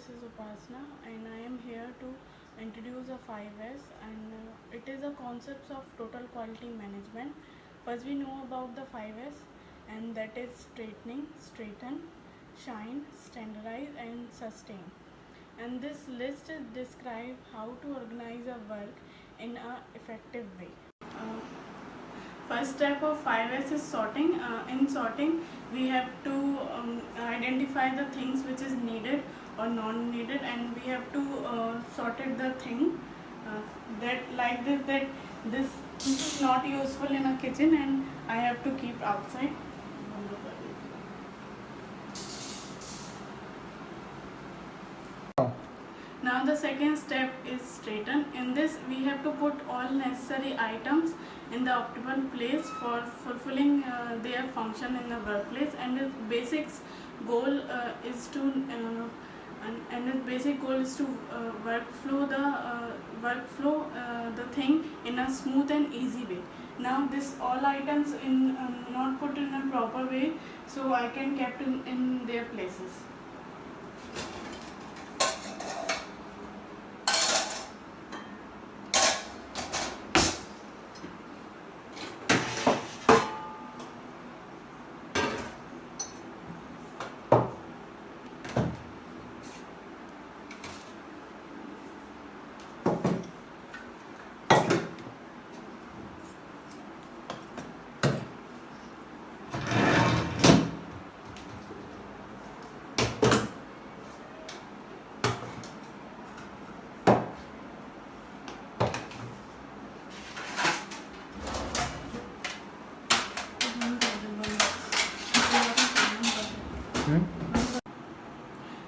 this is Upasna and I am here to introduce a 5S, and it is a concept of total quality management. First we know about the 5S, and that is straightening, straighten, shine, standardize and sustain. And this list is describe how to organize a work in a effective way. Uh, First step of 5S is sorting. In sorting, we have to identify the things which is needed or non-needed, and we have to sorted the thing that like this, that this is not useful in a kitchen and I have to keep outside. Now the second step is straighten. In this we have to put all necessary items in the optimal place for fulfilling their function in the workplace, and its basic goal is to and its basic goal is to workflow the thing in a smooth and easy way. Now this all items in not put in a proper way, so I can kept in their places.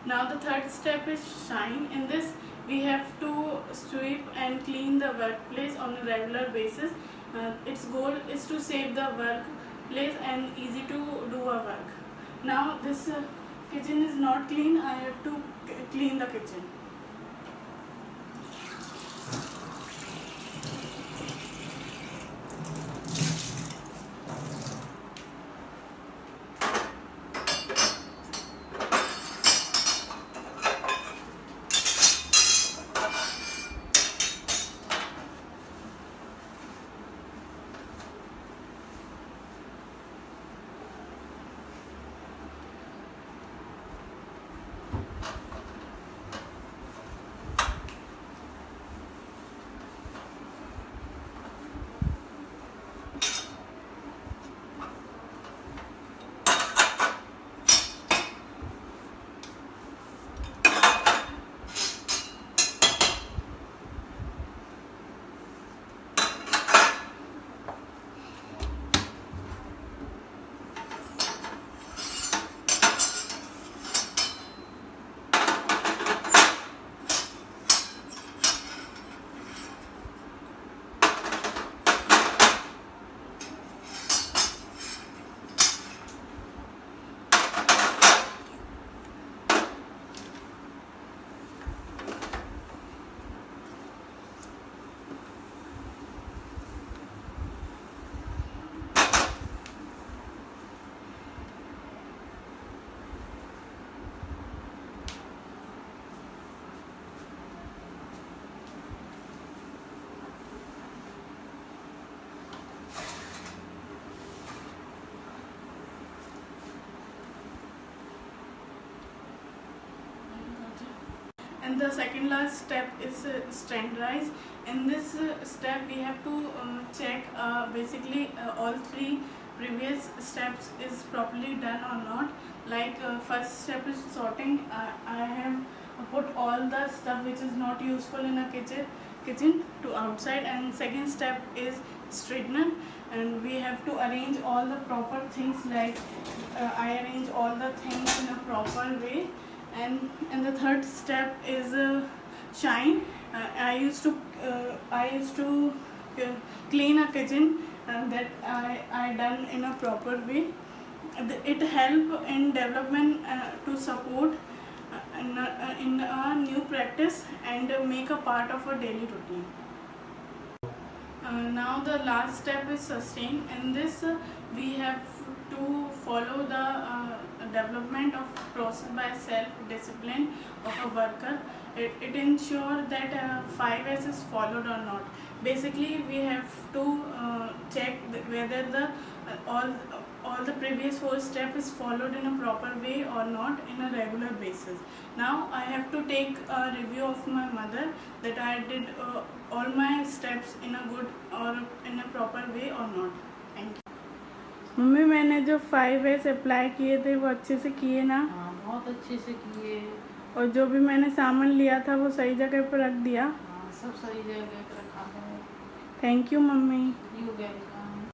Now the third step is shine. In this we have to sweep and clean the workplace on a regular basis. Its goal is to save the workplace and easy to do our work. Now this kitchen is not clean, I have to clean the kitchen. And the second last step is standardize. In this step we have to check basically all three previous steps is properly done or not. Like first step is sorting. I have put all the stuff which is not useful in a kitchen to outside, and second step is straightening, and we have to arrange all the proper things, like I arrange all the things in a proper way. And the third step is shine. I used to clean a kitchen that I done in a proper way. It help in development to support in a new practice and make a part of a daily routine. Now the last step is sustain. In this we have to follow the development of process by self-discipline of a worker. It ensures that 5S is followed or not. Basically, we have to check whether the all the previous 4 steps is followed in a proper way or not in a regular basis. Now I have to take a review of my mother that I did all my steps in a good or in a proper way or not. Thank you. Mummy, मैंने जो 5S apply किए थे वो अच्छे से किए ना? हाँ, बहुत अच्छे से किए। और जो भी मैंने सामान लिया था वो सही जगह पर रख दिया? हाँ, सब सही जगह पे रखा है। Thank you mummy. You welcome.